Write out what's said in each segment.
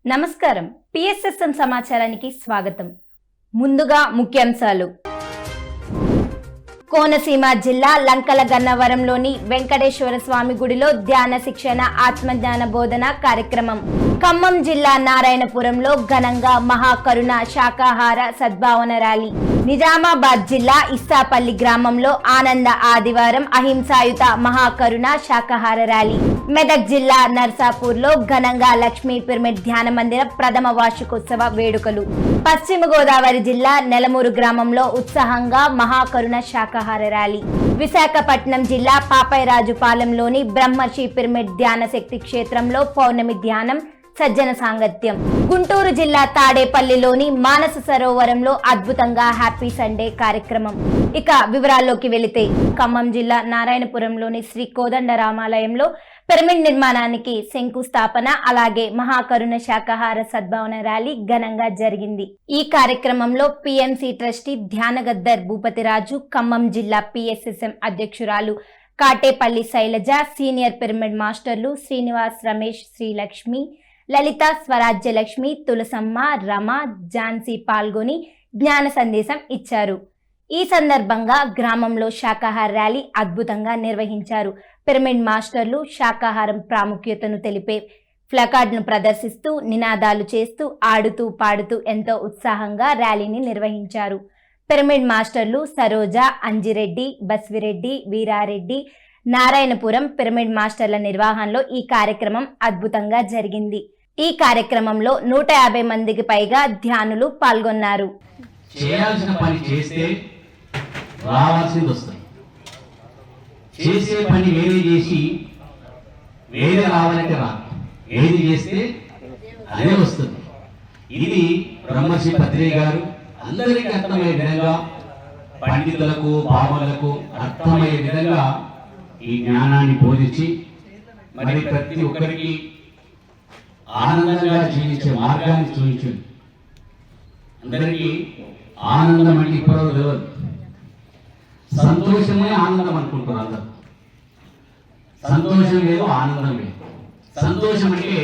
నమస్కారం పిఎస్ఎస్ఎం సమాచారానికి స్వాగతం. ముందుగా ముఖ్యాంశాలు. కోనసీమ జిల్లా లంకల గన్నవరంలోని వెంకటేశ్వర స్వామి గుడిలో ధ్యాన శిక్షణ ఆత్మజ్ఞాన బోధన కార్యక్రమం. ఖమ్మం జిల్లా నారాయణపురంలో ఘనంగా మహాకరుణ శాకాహార సద్భావన ర్యాలీ. నిజామాబాద్ జిల్లా ఇస్సాపల్లి గ్రామంలో ఆనంద ఆదివారం అహింసాయుత మహాకరుణ శాకాహార ర్యాలీ. మెదక్ జిల్లా నర్సాపూర్లో ఘనంగా లక్ష్మీ పిరమిడ్ ధ్యాన మందిర ప్రథమ వార్షికోత్సవ వేడుకలు. పశ్చిమ గోదావరి జిల్లా నెలమూరు గ్రామంలో ఉత్సాహంగా మహాకరుణ శాకాహార ర్యాలీ. విశాఖపట్నం జిల్లా పాపైరాజుపాలెంలోని బ్రహ్మర్షి పిరమిడ్ ధ్యాన శక్తి క్షేత్రంలో పౌర్ణమి ధ్యానం సజ్జన సాంగత్యం. గుంటూరు జిల్లా తాడేపల్లిలోని మానస సరోవరంలో అద్భుతంగా హ్యాపీ సండే కార్యక్రమం. ఇక వివరాల్లోకి వెళితే ఖమ్మం జిల్లా నారాయణపురంలోని శ్రీ కోదండ రామాలయంలో పిరమిడ్ నిర్మాణానికి శంకుస్థాపన అలాగే మహాకరుణ శాకాహార సద్భావన ర్యాలీ ఘనంగా జరిగింది. ఈ కార్యక్రమంలో పిఎంసి ట్రస్టీ ధ్యానగద్దర్ భూపతిరాజు, ఖమ్మం జిల్లా పిఎస్ఎస్ఎం అధ్యక్షురాలు కాటేపల్లి శైలజ, సీనియర్ పిరమిడ్ మాస్టర్లు శ్రీనివాస్, రమేష్, శ్రీలక్ష్మి, లలిత, స్వరాజ్యలక్ష్మి, తులసమ్మ, రమ, ఝాన్సీ పాల్గొని జ్ఞాన సందేశం ఇచ్చారు. ఈ సందర్భంగా గ్రామంలో శాకాహార ర్యాలీ అద్భుతంగా నిర్వహించారు. పిరమిడ్ మాస్టర్లు శాకాహారం ప్రాముఖ్యతను తెలిపే ప్లకార్డును ప్రదర్శిస్తూ నినాదాలు చేస్తూ ఆడుతూ పాడుతూ ఎంతో ఉత్సాహంగా ర్యాలీని నిర్వహించారు. పిరమిడ్ మాస్టర్లు సరోజ, అంజిరెడ్డి, బస్విరెడ్డి, వీరారెడ్డి, నారాయణపురం పిరమిడ్ మాస్టర్ల నిర్వహణలో ఈ కార్యక్రమం అద్భుతంగా జరిగింది. ఈ కార్యక్రమంలో 150 మందికి పైగా ధ్యానులు పాల్గొన్నారు. చేయాల్సిన పని చేస్తే రావాల్సింది వస్తుంది. చేసే పని వేరే చేసి వేరే రావాలంటే రా, ఏది చేస్తే అదే వస్తుంది. ఇది బ్రహ్మర్షి పత్రిక గారు అందరికీ అర్థమయ్యే విధంగా, పండితులకు పామరులకు అర్థమయ్యే విధంగా ఈ జ్ఞానాన్ని బోధించి మరి ప్రతి ఒక్కరికి ఆనందంగా జీవించే మార్గాన్ని చూపించింది. అందరికీ ఆనందం అంటే ఇప్పుడు తెలియదు, సంతోషమే ఆనందం అనుకుంటారు అందరూ. సంతోషం లేదు, ఆనందం లేదు. సంతోషం అంటే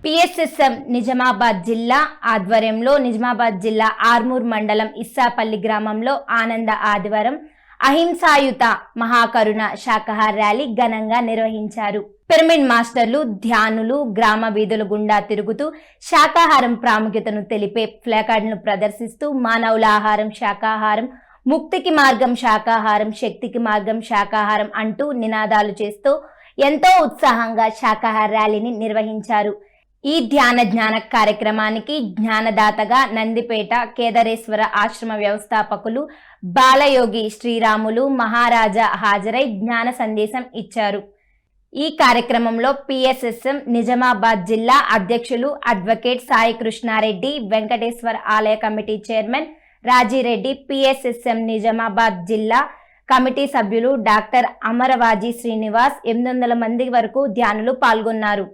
పిఎస్ఎస్ఎం నిజామాబాద్ జిల్లా ఆధ్వర్యంలో నిజామాబాద్ జిల్లా ఆర్మూర్ మండలం ఇస్సాపల్లి గ్రామంలో ఆనంద ఆదివారం అహింసాయుత మహాకరుణ శాకాహార ర్యాలీ ఘనంగా నిర్వహించారు. పిరమిడ్ మాస్టర్లు ధ్యానులు గ్రామ వీధుల గుండా తిరుగుతూ శాకాహారం ప్రాముఖ్యతను తెలిపే ప్లకార్డును ప్రదర్శిస్తూ మానవుల ఆహారం శాకాహారం, ముక్తికి మార్గం శాకాహారం, శక్తికి మార్గం శాకాహారం అంటూ నినాదాలు చేస్తూ ఎంతో ఉత్సాహంగా శాకాహార ర్యాలీని నిర్వహించారు. ఈ ధ్యాన జ్ఞాన కార్యక్రమానికి జ్ఞానదాతగా నందిపేట కేదారేశ్వర ఆశ్రమ వ్యవస్థాపకులు బాలయోగి శ్రీరాములు మహారాజా హాజరై జ్ఞాన సందేశం ఇచ్చారు. ఈ కార్యక్రమంలో పిఎస్ఎస్ఎం నిజామాబాద్ జిల్లా అధ్యక్షులు అడ్వకేట్ సాయి కృష్ణారెడ్డి, వెంకటేశ్వర ఆలయ committee chairman Rajireddy, PSSM Nizamabad జిల్లా కమిటీ సభ్యులు డాక్టర్ అమరవాజీ శ్రీనివాస్, 800 మంది వరకు ధ్యానులు పాల్గొన్నారు.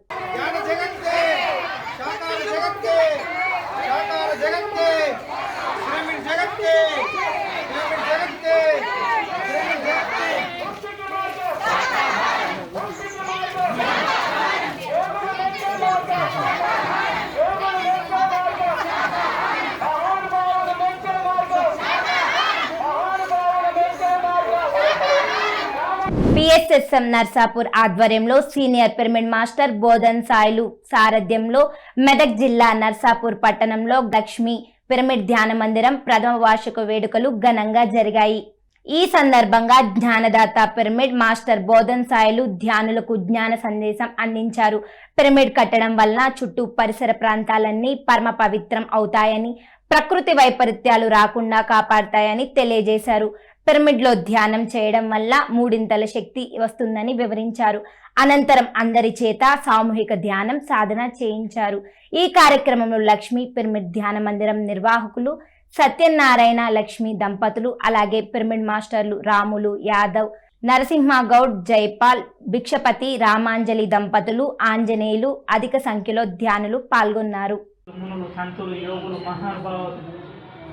పిఎస్ఎస్ఎం నర్సాపూర్ ఆధ్వర్యంలో senior pyramid master Bodhan Sailu సారథ్యంలో మెదక్ జిల్లా నర్సాపూర్ పట్టణంలో లక్ష్మీ పిరమిడ్ ధ్యాన మందిరం ప్రథమ వార్షిక వేడుకలు ఘనంగా జరిగాయి. ఈ సందర్భంగా జ్ఞానదాత పిరమిడ్ మాస్టర్ బోధన్ సాయిలు ధ్యానులకు జ్ఞాన సందేశం అందించారు. పిరమిడ్ కట్టడం వలన చుట్టూ పరిసర ప్రాంతాలన్నీ పరమ పవిత్రం అవుతాయని, ప్రకృతి వైపరీత్యాలు రాకుండా కాపాడతాయని తెలియజేశారు. పిరమిడ్ లో ధ్యానం చేయడం వల్ల 3 శక్తి వస్తుందని వివరించారు. అనంతరం అందరి చేత సామూహిక ధ్యానం సాధన చేయించారు. ఈ కార్యక్రమంలో లక్ష్మీ పిరమిడ్ ధ్యాన మందిరం నిర్వాహకులు సత్యనారాయణ లక్ష్మి దంపతులు, అలాగే పిరమిడ్ మాస్టర్లు రాములు యాదవ్, నరసింహగౌడ్, జైపాల్, భిక్షపతి, రామాంజలి దంపతులు, ఆంజనేయులు అధిక సంఖ్యలో ధ్యానులు పాల్గొన్నారు.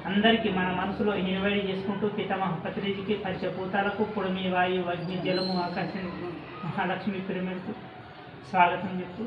అందరికీ మన మనసులో నిలబడి చేసుకుంటూ పితామహ పత్రిజీకి పంచభూతాలకు పొడిమి వాయు అగ్ని జలము ఆకాశం మహాలక్ష్మి పిరమిడ్కు స్వాగతం చెప్తూ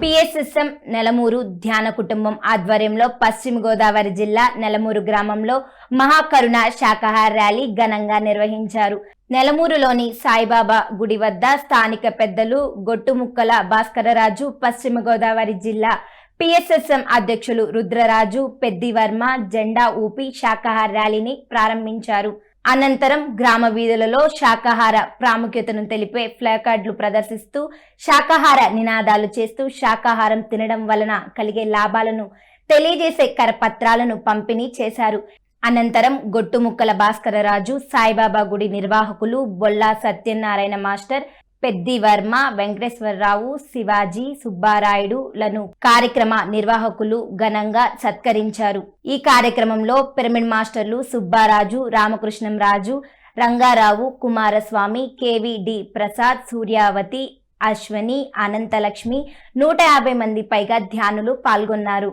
పిఎస్ఎస్ఎం నెలమూరు ధ్యాన కుటుంబం ఆధ్వర్యంలో పశ్చిమ గోదావరి జిల్లా నెలమూరు గ్రామంలో మహాకరుణ శాకాహార ర్యాలీ ఘనంగా నిర్వహించారు. నెలమూరులోని సాయిబాబా గుడి వద్ద స్థానిక పెద్దలు గొట్టుముక్కల భాస్కరరాజు, పశ్చిమ గోదావరి జిల్లా పిఎస్ఎస్ఎం అధ్యక్షులు రుద్రరాజు పెద్దివర్మ జెండా ఊపి శాకాహార ర్యాలీని ప్రారంభించారు. అనంతరం గ్రామ వీధులలో శాకాహార ప్రాముఖ్యతను తెలిపే ప్లాకార్డులు ప్రదర్శిస్తూ శాకాహార నినాదాలు చేస్తూ శాకాహారం తినడం వలన కలిగే లాభాలను తెలియజేసే కరపత్రాలను పంపిణీ చేశారు. అనంతరం గొట్టుముక్కల భాస్కరరాజు, సాయిబాబా గుడి నిర్వాహకులు బొల్లా సత్యనారాయణ మాస్టర్, పెద్దివర్మ, వెంకటేశ్వరరావు, శివాజీ, సుబ్బారాయుడులను కార్యక్రమ నిర్వాహకులు ఘనంగా సత్కరించారు. ఈ కార్యక్రమంలో పిరమిడ్ మాస్టర్లు సుబ్బారాజు, రామకృష్ణంరాజు, రంగారావు, కుమారస్వామి, కేవీడి ప్రసాద్, సూర్యావతి, అశ్వని, అనంతలక్ష్మి 150 మంది పైగా ధ్యానులు పాల్గొన్నారు.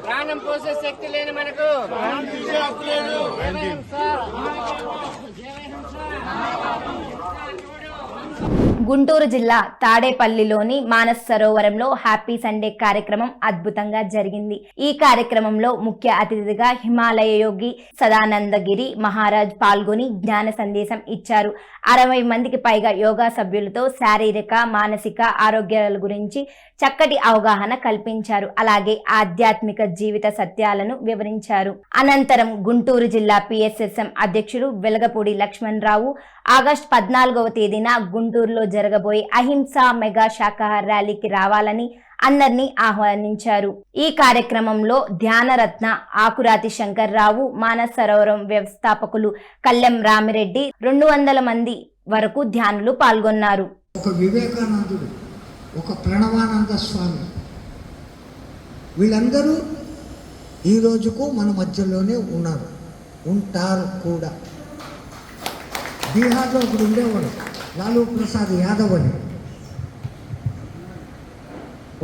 ప్రాణం పోసే శక్తి లేని మనకు గుంటూరు జిల్లా తాడేపల్లిలోని మానస్ సరోవరంలో హ్యాపీ సండే కార్యక్రమం అద్భుతంగా జరిగింది. ఈ కార్యక్రమంలో ముఖ్య అతిథిగా హిమాలయ యోగి సదానందగిరి మహారాజ్ పాల్గొని జ్ఞాన సందేశం ఇచ్చారు. 60 మందికి పైగా యోగా సభ్యులతో శారీరక, మానసిక ఆరోగ్యాల గురించి చక్కటి అవగాహన కల్పించారు. అలాగే ఆధ్యాత్మిక జీవిత సత్యాలను వివరించారు. అనంతరం గుంటూరు జిల్లా పిఎస్ఎస్ఎం అధ్యక్షుడు వెలగపూడి లక్ష్మణరావు ఆగస్టు 14వ తేదీన గుంటూరులో జరగబోయే అహింసా మెగా శాకాహార ర్యాలీకి రావాలని అందరినీ ఆహ్వానించారు. ఈ కార్యక్రమంలో ధ్యానరత్న ఆకురాతి శంకర్రావు, మానస సరోవరం వ్యవస్థాపకులు కల్లెం రామిరెడ్డి 200 మంది వరకు ధ్యానులు పాల్గొన్నారు. ఒక వివేకానందుడు, ఒక ప్రణవానంద స్వామి, వీళ్ళందరూ ఈ రోజుకు మన మధ్యలోనే ఉన్నారు, ఉంటారు కూడా. బీహార్లో ఒకడు ఉండేవాడు, లాలూ ప్రసాద్ యాదవ్ అని,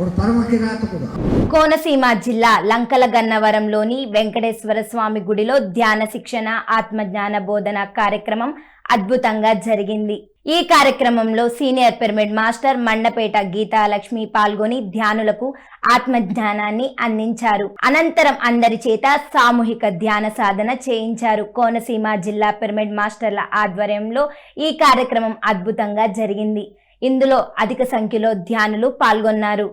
ఒక పరమ కిరాతకుడు. కోనసీమ జిల్లా లంకల గన్నవరంలోని వెంకటేశ్వర స్వామి గుడిలో ధ్యాన శిక్షణ, ఆత్మజ్ఞాన బోధన కార్యక్రమం అద్భుతంగా జరిగింది. ఈ కార్యక్రమంలో senior pyramid master Mandapeta Geethalakshmi పాల్గొని ధ్యానులకు ఆత్మజ్ఞానాన్ని అందించారు. అనంతరం అందరి చేత సామూహిక ధ్యాన సాధన చేయించారు. కోనసీమ జిల్లా పిరమిడ్ మాస్టర్ల ఆధ్వర్యంలో ఈ కార్యక్రమం అద్భుతంగా జరిగింది. ఇందులో అధిక సంఖ్యలో ధ్యానులు పాల్గొన్నారు.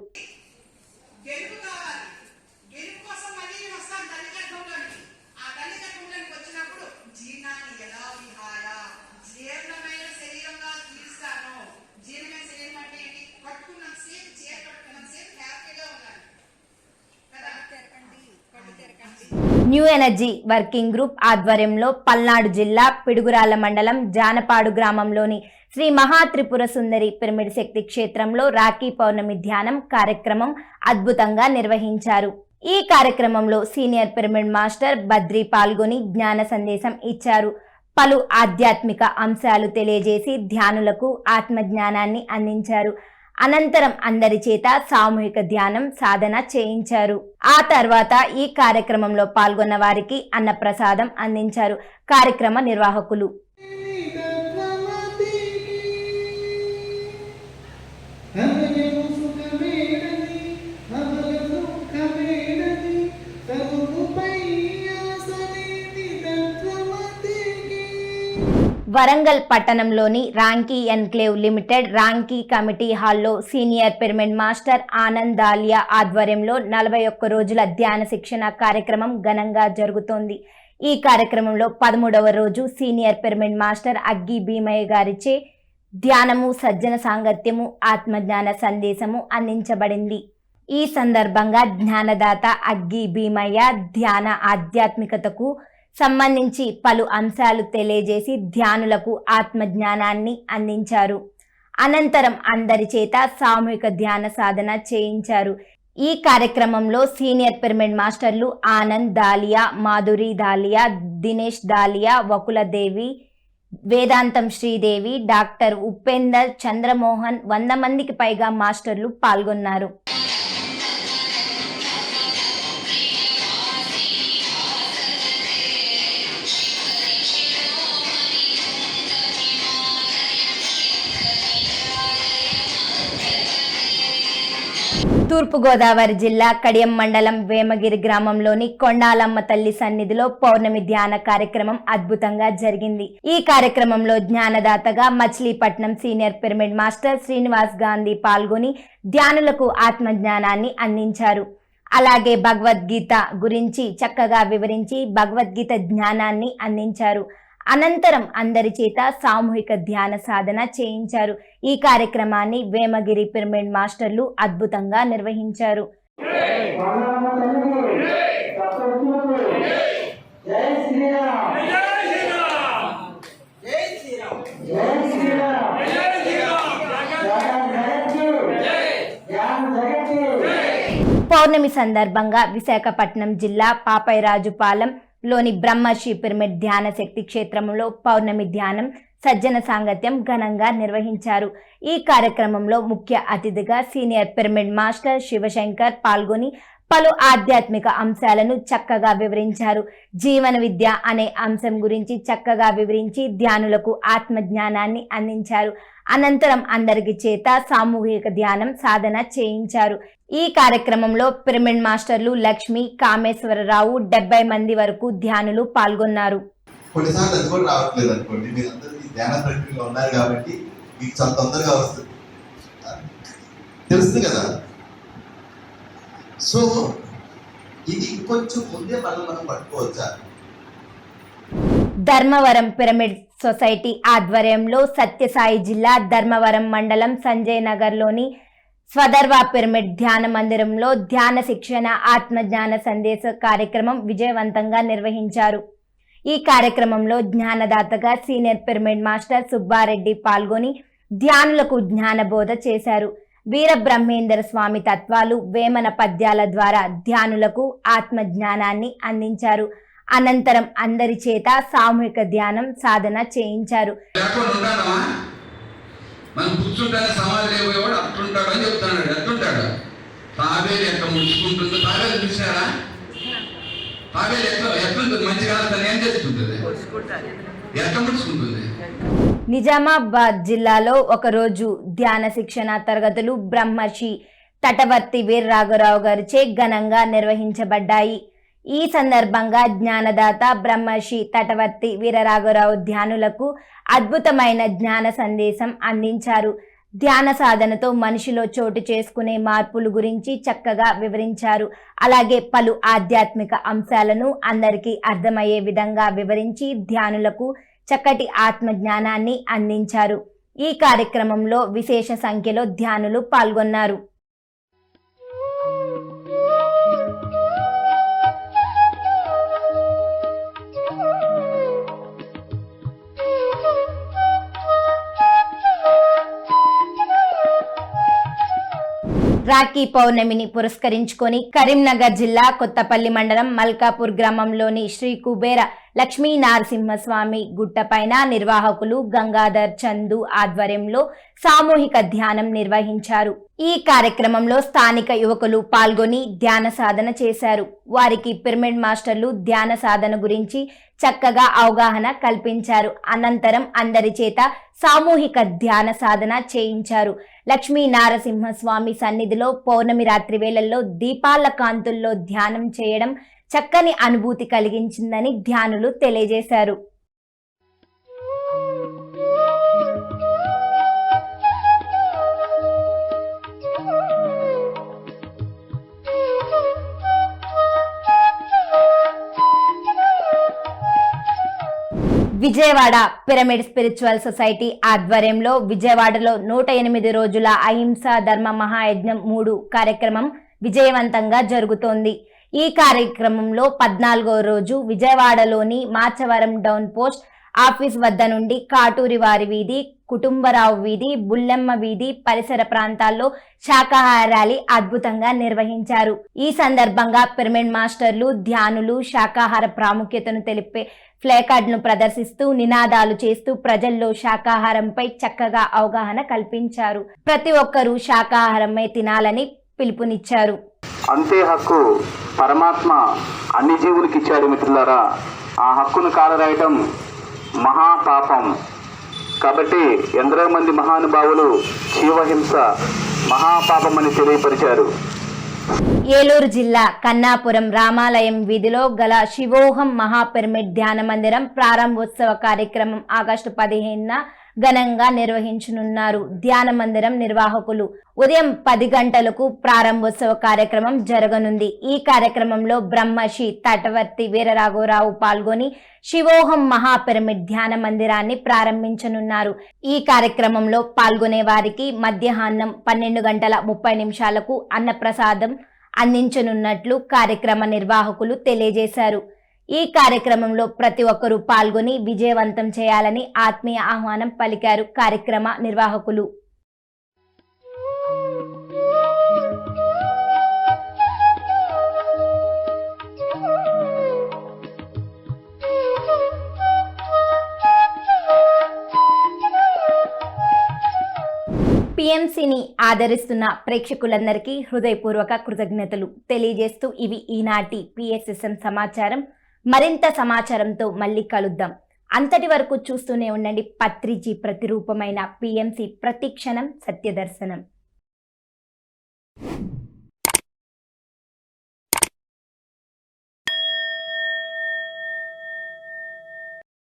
న్యూ ఎనర్జీ వర్కింగ్ గ్రూప్ ఆధ్వర్యంలో పల్నాడు జిల్లా పిడుగురాళ్ల మండలం జానపాడు గ్రామంలోని శ్రీ మహాత్రిపుర సుందరి పిరమిడ్ శక్తి క్షేత్రంలో రాఖీ పౌర్ణమి ధ్యానం కార్యక్రమం అద్భుతంగా నిర్వహించారు. ఈ కార్యక్రమంలో సీనియర్ పిరమిడ్ మాస్టర్ బద్రి పాల్గొని జ్ఞాన సందేశం ఇచ్చారు. పలు ఆధ్యాత్మిక అంశాలు తెలియజేసి ధ్యానులకు ఆత్మజ్ఞానాన్ని అందించారు. అనంతరం అందరి చేత సామూహిక ధ్యానం సాధన చేయించారు. ఆ తర్వాత ఈ కార్యక్రమంలో పాల్గొన్న వారికి అన్నప్రసాదం అందించారు. కార్యక్రమ నిర్వాహకులు వరంగల్ పట్టణంలోని Ramky enclave limited Ramky committee హాల్లో senior pyramid master Anand Dalia ఆధ్వర్యంలో 41 రోజుల ధ్యాన శిక్షణ కార్యక్రమం ఘనంగా జరుగుతోంది. ఈ కార్యక్రమంలో 13వ రోజు సీనియర్ పిరమిడ్ మాస్టర్ అగ్గి భీమయ్య గారిచే ధ్యానము, సజ్జన సాంగత్యము, ఆత్మజ్ఞాన సందేశము అందించబడింది. ఈ సందర్భంగా జ్ఞానదాత అగ్గి భీమయ్య ధ్యాన ఆధ్యాత్మికతకు సంబంధించి పలు అంశాలు తెలియజేసి ధ్యానులకు ఆత్మజ్ఞానాన్ని అందించారు. అనంతరం అందరి చేత సామూహిక ధ్యాన సాధన చేయించారు. ఈ కార్యక్రమంలో సీనియర్ పిరమిడ్ మాస్టర్లు ఆనంద్ దాలియా, మాధురి దాలియా, దినేష్ దాలియా, వకులదేవి, వేదాంతం శ్రీదేవి, డాక్టర్ ఉపేందర్, చంద్రమోహన్ 100 మందికి పైగా మాస్టర్లు పాల్గొన్నారు. తూర్పుగోదావరి జిల్లా కడియం మండలం వేమగిరి గ్రామంలోని కొండాలమ్మ తల్లి సన్నిధిలో పౌర్ణమి ధ్యాన కార్యక్రమం అద్భుతంగా జరిగింది. ఈ కార్యక్రమంలో జ్ఞానదాతగా Machilipatnam senior pyramid master Srinivas Gandhi పాల్గొని ధ్యానులకు ఆత్మజ్ఞానాన్ని అందించారు. అలాగే భగవద్గీత గురించి చక్కగా వివరించి భగవద్గీత జ్ఞానాన్ని అందించారు. అనంతరం అందరి చేత సామూహిక ధ్యాన సాధన చేయించారు. ఈ కార్యక్రమాన్ని వేమగిరి పిరమిడ్ మాస్టర్లు అద్భుతంగా నిర్వహించారు. పౌర్ణమి సందర్భంగా విశాఖపట్నం జిల్లా పాపైరాజుపాలెం లోని బ్రహ్మర్షి పిరమిడ్ ధ్యాన శక్తి క్షేత్రంలో పౌర్ణమి ధ్యానం సజ్జన సాంగత్యం ఘనంగా నిర్వహించారు. ఈ కార్యక్రమంలో ముఖ్య అతిథిగా సీనియర్ పిరమిడ్ మాస్టర్ శివశంకర్ పాల్గొని పలు ఆధ్యాత్మిక అంశాలను చక్కగా వివరించారు. జీవన విద్య అనే అంశం గురించి చక్కగా వివరించి ధ్యానులకు ఆత్మజ్ఞానాన్ని అందించారు. అనంతరం అందరికి చేత సామూహిక ధ్యానం సాధన చేయించారు. ఈ కార్యక్రమంలో పిరమిడ్ మాస్టర్లు లక్ష్మి, కామేశ్వరరావు 70 మంది వరకు ధ్యానులు పాల్గొన్నారు. కొన్నిసార్లు అది కూడా రావట్లేదు అనుకోండి, మీరందరూ ఈ ధ్యాన ప్రక్రియలో ఉన్నారు కాబట్టి మీకు చాలా తొందరగా వస్తుంది, తెలుస్తుంది కదా. సో ఇది ఇంకొంచెం ముందే మనం పట్టుకోవచ్చా? ధర్మవరం పిరమిడ్ సొసైటీ ఆధ్వర్యంలో సత్యసాయి జిల్లా ధర్మవరం మండలం సంజయ్ నగర్లోని స్వధర్వ పిరమిడ్ ధ్యాన మందిరంలో ధ్యాన శిక్షణ ఆత్మజ్ఞాన సందేశ కార్యక్రమం విజయవంతంగా నిర్వహించారు. ఈ కార్యక్రమంలో జ్ఞానదాతగా సీనియర్ పిరమిడ్ మాస్టర్ సుబ్బారెడ్డి పాల్గొని ధ్యానులకు జ్ఞానబోధ చేశారు. వీరబ్రహ్మేంద్ర స్వామి తత్వాలు, వేమన పద్యాల ద్వారా ధ్యానులకు ఆత్మజ్ఞానాన్ని అందించారు. అనంతరం అందరి చేత సామూహిక ధ్యానం సాధన చేయించారు. మనం కూర్చుంటానే సమాధి అయిపోయేవాడు అట్లుంటాడు అని చెప్తున్నాడు. ఎట్లుంటాడు? తాబేలు ఎట్లా ముడుచుకుంటుందో తాబేలు చూసినారా? తాబేలు ఎట్లుంటుంది? మంచిగా తను ఏం చేస్తుంటుంది? ఎట్లా ముడుచుకుంటుంది? నిజామాబాద్ జిల్లాలో ఒకరోజు ధ్యాన శిక్షణ తరగతులు బ్రహ్మర్షి తటవర్తి వీరరాఘవరావు గారిచే ఘనంగా నిర్వహించబడ్డాయి. ఈ సందర్భంగా జ్ఞానదాత బ్రహ్మర్షి తటవర్తి వీరరాఘవరావు ధ్యానులకు అద్భుతమైన జ్ఞాన సందేశం అందించారు. ధ్యాన సాధనతో మనిషిలో చోటు చేసుకునే మార్పుల గురించి చక్కగా వివరించారు. అలాగే పలు ఆధ్యాత్మిక అంశాలను అందరికీ అర్థమయ్యే విధంగా వివరించి ధ్యానులకు చక్కటి ఆత్మజ్ఞానాన్ని అందించారు. ఈ కార్యక్రమంలో విశేష సంఖ్యలో ధ్యానులు పాల్గొన్నారు. రాఖీ పౌర్ణమిని పురస్కరించుకొని కరీంనగర్ జిల్లా కొత్తపల్లి మండలం మల్కాపూర్ గ్రామంలోని శ్రీ కుబేర లక్ష్మీ నరసింహస్వామి గుట్టపైన నిర్వాహకులు గంగాధర్ చందు ఆధ్వర్యంలో సామూహిక ధ్యానం నిర్వహించారు. ఈ కార్యక్రమంలో స్థానిక యువకులు పాల్గొని ధ్యాన సాధన చేశారు. వారికి పిరమిడ్ మాస్టర్లు ధ్యాన సాధన గురించి చక్కగా అవగాహన కల్పించారు. అనంతరం అందరి చేత సామూహిక ధ్యాన సాధన చేయించారు. లక్ష్మీ నరసింహస్వామి సన్నిధిలో పౌర్ణమి రాత్రి వేళల్లో దీపాల కాంతుల్లో ధ్యానం చేయడం చక్కని అనుభూతి కలిగించిందని ధ్యానులు తెలియజేశారు. విజయవాడ పిరమిడ్ స్పిరిచువల్ సొసైటీ ఆధ్వర్యంలో విజయవాడలో 108 రోజుల అహింసా ధర్మ మహాయజ్ఞం 3 కార్యక్రమం విజయవంతంగా జరుగుతోంది. ఈ కార్యక్రమంలో 14వ రోజు విజయవాడలోని మాచవరం డౌన్ పోస్ట్ ఆఫీస్ వద్ద నుండి కాటూరి వారి వీధి, కుటుంబరావు వీధి, బుల్లెమ్మ వీధి పరిసర ప్రాంతాల్లో శాకాహార ర్యాలీ అద్భుతంగా నిర్వహించారు. ఈ సందర్భంగా పిరమిడ్ మాస్టర్లు ధ్యానులు శాకాహార ప్రాముఖ్యతను తెలిపే ఫ్లేకార్డును ప్రదర్శిస్తూ నినాదాలు చేస్తూ ప్రజల్లో శాకాహారంపై చక్కగా అవగాహన కల్పించారు. ప్రతి ఒక్కరూ శాకాహారమే తినాలని పిలుపునిచ్చారు. అంతే హక్కు పరమాత్మ అన్ని జీవులకి ఇచ్చాడు మిత్రులారా. ఆ హక్కును కాలరాయటం మహాపాపం. కాబట్టి ఎందరో మంది మహానుభావులు జీవహింస మహాపాపం అని తెలియపరిచారు. ఏలూరు జిల్లా కన్నాపురం రామాలయం వీధిలో గల శివోహం మహాపిరమిడ్ ధ్యాన మందిరం ప్రారంభోత్సవ కార్యక్రమం ఆగస్టు 15న ఘనంగా నిర్వహించనున్నారు. ధ్యాన మందిరం నిర్వాహకులు ఉదయం 10 గంటలకు ప్రారంభోత్సవ కార్యక్రమం జరగనుంది. ఈ కార్యక్రమంలో బ్రహ్మశ్రీ తటవర్తి వీరరాఘవరావు పాల్గొని శివోహం మహాపిరమిడ్ ధ్యాన మందిరాన్ని ప్రారంభించనున్నారు. ఈ కార్యక్రమంలో పాల్గొనే వారికి మధ్యాహ్నం 12:30 అన్నప్రసాదం అందించనున్నట్లు కార్యక్రమ నిర్వాహకులు తెలియజేశారు. ఈ కార్యక్రమంలో ప్రతి ఒక్కరూ పాల్గొని విజయవంతం చేయాలని ఆత్మీయ ఆహ్వానం పలికారు కార్యక్రమ నిర్వాహకులు. పిఎంసిని ఆదరిస్తున్న ప్రేక్షకులందరికీ హృదయపూర్వక కృతజ్ఞతలు తెలియజేస్తూ ఇవి ఈనాటి పిఎస్ఎస్ఎం సమాచారం. మరింత సమాచారంతో మళ్ళీ కలుద్దాం. అంతటి వరకు చూస్తూనే ఉండండి పత్రిజీ ప్రతిరూపమైన పిఎంసి ప్రతిక్షణం సత్యదర్శనం.